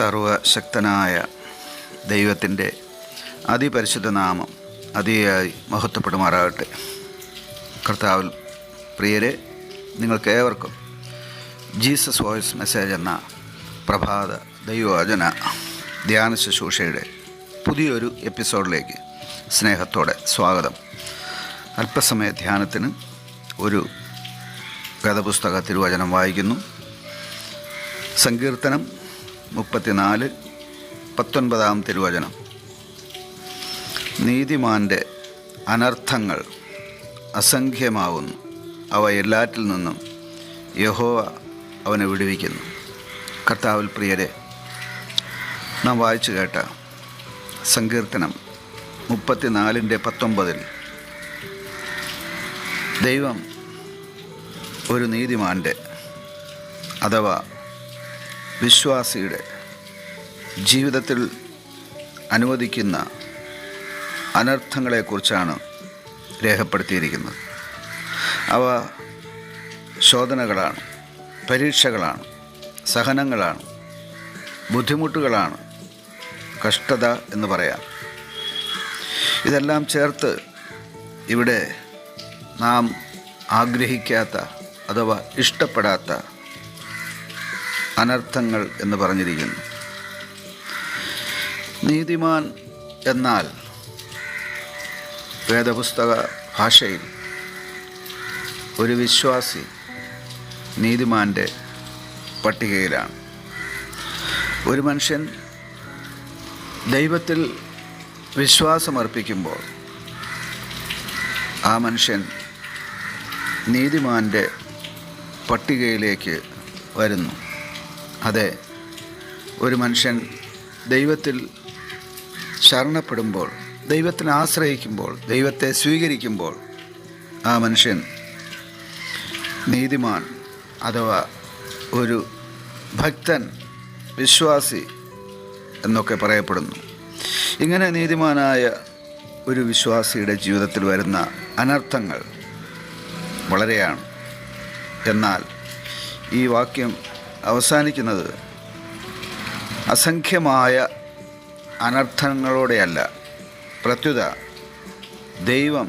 സർവശക്തനായ ദൈവത്തിൻ്റെ അതിപരിശുദ്ധ നാമം അതിയായി മഹത്വപ്പെടുമാറാകട്ടെ. കർത്താവിൽ പ്രിയരെ, നിങ്ങൾക്കേവർക്കും ജീസസ് വോയിസ് മെസ്സേജ് എന്ന പ്രഭാത ദൈവവചന ധ്യാന ശുശ്രൂഷയുടെ പുതിയൊരു എപ്പിസോഡിലേക്ക് സ്നേഹത്തോടെ സ്വാഗതം. അല്പസമയ ധ്യാനത്തിന് ഒരു വേദപുസ്തക തിരുവചനം വായിക്കുന്നു. സങ്കീർത്തനം 34:19 തിരുവചനം. നീതിമാൻ്റെ അനർത്ഥങ്ങൾ അസംഖ്യമാവുന്നു, അവ എല്ലാറ്റിൽ നിന്നും യഹോവ അവനെ വിടുവിക്കുന്നു. കർത്താവിൽ പ്രിയരെ, നാം വായിച്ചു കേട്ട സങ്കീർത്തനം 34:19 ദൈവം ഒരു നീതിമാൻ്റെ അഥവാ വിശ്വാസിയുടെ ജീവിതത്തിൽ അനുവദിക്കുന്ന അനർത്ഥങ്ങളെക്കുറിച്ചാണ് രേഖപ്പെടുത്തിയിരിക്കുന്നത്. അവ ശോധനകളാണ്, പരീക്ഷകളാണ്, സഹനങ്ങളാണ്, ബുദ്ധിമുട്ടുകളാണ്, കഷ്ടത എന്ന് പറയാം. ഇതെല്ലാം ചേർത്ത് ഇവിടെ നാം ആഗ്രഹിക്കാത്ത അഥവാ ഇഷ്ടപ്പെടാത്ത അനർത്ഥങ്ങൾ എന്ന് പറഞ്ഞിരിക്കുന്നു. നീതിമാൻ എന്നാൽ വേദപുസ്തക ഭാഷയിൽ ഒരു വിശ്വാസി നീതിമാൻ്റെ പട്ടികയിലാണ്. ഒരു മനുഷ്യൻ ദൈവത്തിൽ വിശ്വാസമർപ്പിക്കുമ്പോൾ ആ മനുഷ്യൻ നീതിമാൻ്റെ പട്ടികയിലേക്ക് വരുന്നു. അതെ, ഒരു മനുഷ്യൻ ദൈവത്തിൽ ശരണപ്പെടുമ്പോൾ, ദൈവത്തിൽ ആശ്രയിക്കുമ്പോൾ, ദൈവത്തെ സ്വീകരിക്കുമ്പോൾ ആ മനുഷ്യൻ നീതിമാൻ അഥവാ ഒരു ഭക്തൻ, വിശ്വാസി എന്നൊക്കെ പറയപ്പെടുന്നു. ഇങ്ങനെ നീതിമാനായ ഒരു വിശ്വാസിയുടെ ജീവിതത്തിൽ വരുന്ന അനർത്ഥങ്ങൾ വളരെയാണ്. എന്നാൽ ഈ വാക്യം അവസാനിക്കുന്നത് അസംഖ്യമായ അനർത്ഥങ്ങളോടെയല്ല. പ്രത്യുത ദൈവം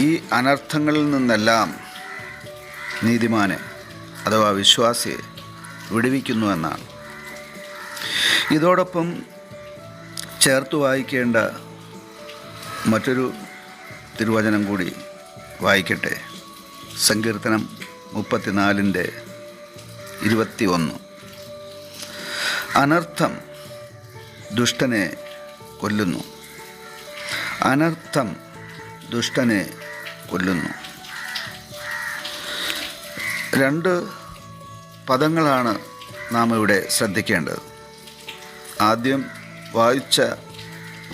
ഈ അനർത്ഥങ്ങളിൽ നിന്നെല്ലാം നീതിമാനെ അഥവാ വിശ്വാസിയെ വിടുവിക്കുന്നു എന്നാണ്. ഇതോടൊപ്പം ചേർത്ത് വായിക്കേണ്ട മറ്റൊരു തിരുവചനം കൂടി വായിക്കട്ടെ. സങ്കീർത്തനം 34:21 അനർത്ഥം ദുഷ്ടനെ കൊല്ലുന്നു, അനർത്ഥം ദുഷ്ടനെ കൊല്ലുന്നു. രണ്ട് പദങ്ങളാണ് നാം ഇവിടെ ശ്രദ്ധിക്കേണ്ടത്. ആദ്യം വായിച്ച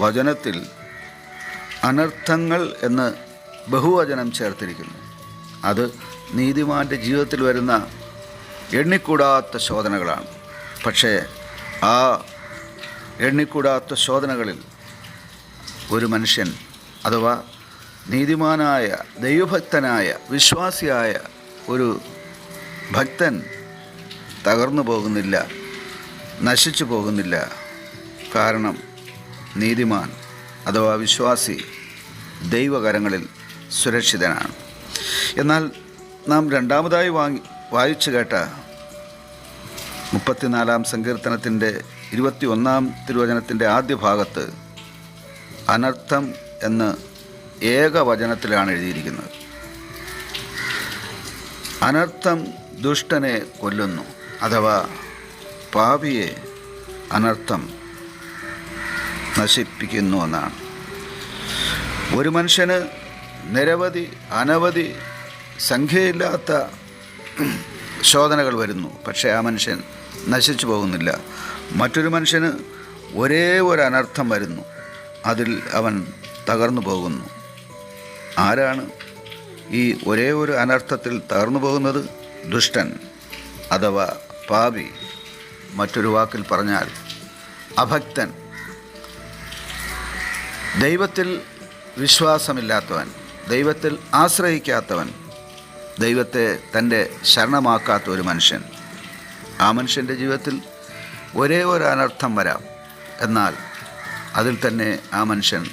വചനത്തിൽ അനർത്ഥങ്ങൾ എന്ന് ബഹുവചനം ചേർത്തിരിക്കുന്നു. അത് നീതിമാൻ്റെ ജീവിതത്തിൽ വരുന്ന എണ്ണിക്കൂടാത്ത ശോധനകളാണ്. പക്ഷേ ആ എണ്ണിക്കൂടാത്ത ശോധനകളിൽ ഒരു മനുഷ്യൻ അഥവാ നീതിമാനായ ദൈവഭക്തനായ വിശ്വാസിയായ ഒരു ഭക്തൻ തകർന്നു പോകുന്നില്ല, നശിച്ചു പോകുന്നില്ല. കാരണം നീതിമാൻ അഥവാ വിശ്വാസി ദൈവകരങ്ങളിൽ സുരക്ഷിതനാണ്. എന്നാൽ നാം രണ്ടാമതായി വായിച്ചു കേട്ട 34 സങ്കീർത്തനത്തിൻ്റെ 21 തിരുവചനത്തിൻ്റെ ആദ്യ ഭാഗത്ത് അനർത്ഥം എന്ന് ഏകവചനത്തിലാണ് എഴുതിയിരിക്കുന്നത്. അനർത്ഥം ദുഷ്ടനെ കൊല്ലുന്നു അഥവാ പാപിയെ അനർത്ഥം നശിപ്പിക്കുന്നു എന്നാണ്. ഒരു മനുഷ്യന് നിരവധി അനവധി സംഖ്യയില്ലാത്ത ശോധനകൾ വരുന്നു, പക്ഷേ ആ മനുഷ്യൻ നശിച്ചു പോകുന്നില്ല. മറ്റൊരു മനുഷ്യന് ഒരേ ഒരു അനർത്ഥം വരുന്നു, അതിൽ അവൻ തകർന്നു പോകുന്നു. ആരാണ് ഈ ഒരേ ഒരു അനർത്ഥത്തിൽ തകർന്നു പോകുന്നത്? ദുഷ്ടൻ അഥവാ പാപി. മറ്റൊരു വാക്കിൽ പറഞ്ഞാൽ അഭക്തൻ. ദൈവത്തിൽ വിശ്വാസമില്ലാത്തവൻ, ദൈവത്തിൽ ആശ്രയിക്കാത്തവൻ, ദൈവത്തെ തൻ്റെ ശരണമാക്കാത്ത ഒരു മനുഷ്യൻ, ആ മനുഷ്യൻ്റെ ജീവിതത്തിൽ ഒരേ ഒരു അനർത്ഥം വരാം, എന്നാൽ അതിൽ തന്നെ ആ മനുഷ്യൻ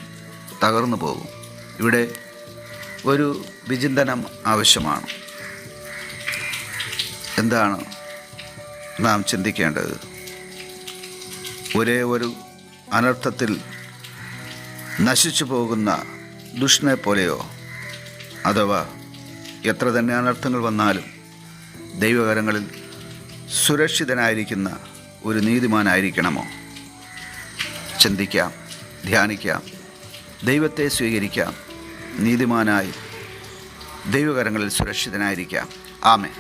തകർന്നു പോകും. ഇവിടെ ഒരു വിചിന്തനം ആവശ്യമാണ്. എന്താണ് നാം ചിന്തിക്കേണ്ടത്? ഒരേ ഒരു അനർത്ഥത്തിൽ നശിച്ചു പോകുന്ന ദുഷ്ടനെ പോലെയോ, അഥവാ എത്ര തന്നെ അനർത്ഥങ്ങൾ വന്നാലും ദൈവകരങ്ങളിൽ സുരക്ഷിതനായിരിക്കുന്ന ഒരു നീതിമാനായിരിക്കണമോ? ചിന്തിക്കാം, ധ്യാനിക്കാം, ദൈവത്തെ സ്വീകരിക്കാം, നീതിമാനായി ദൈവകരങ്ങളിൽ സുരക്ഷിതനായിരിക്കാം. ആമേൻ.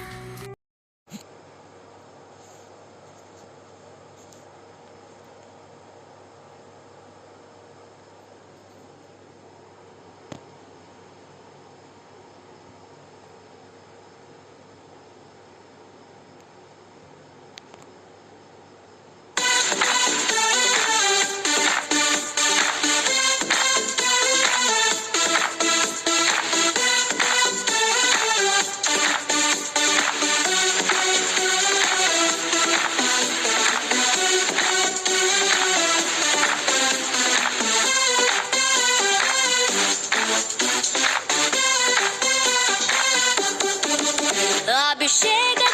അഭിഷേക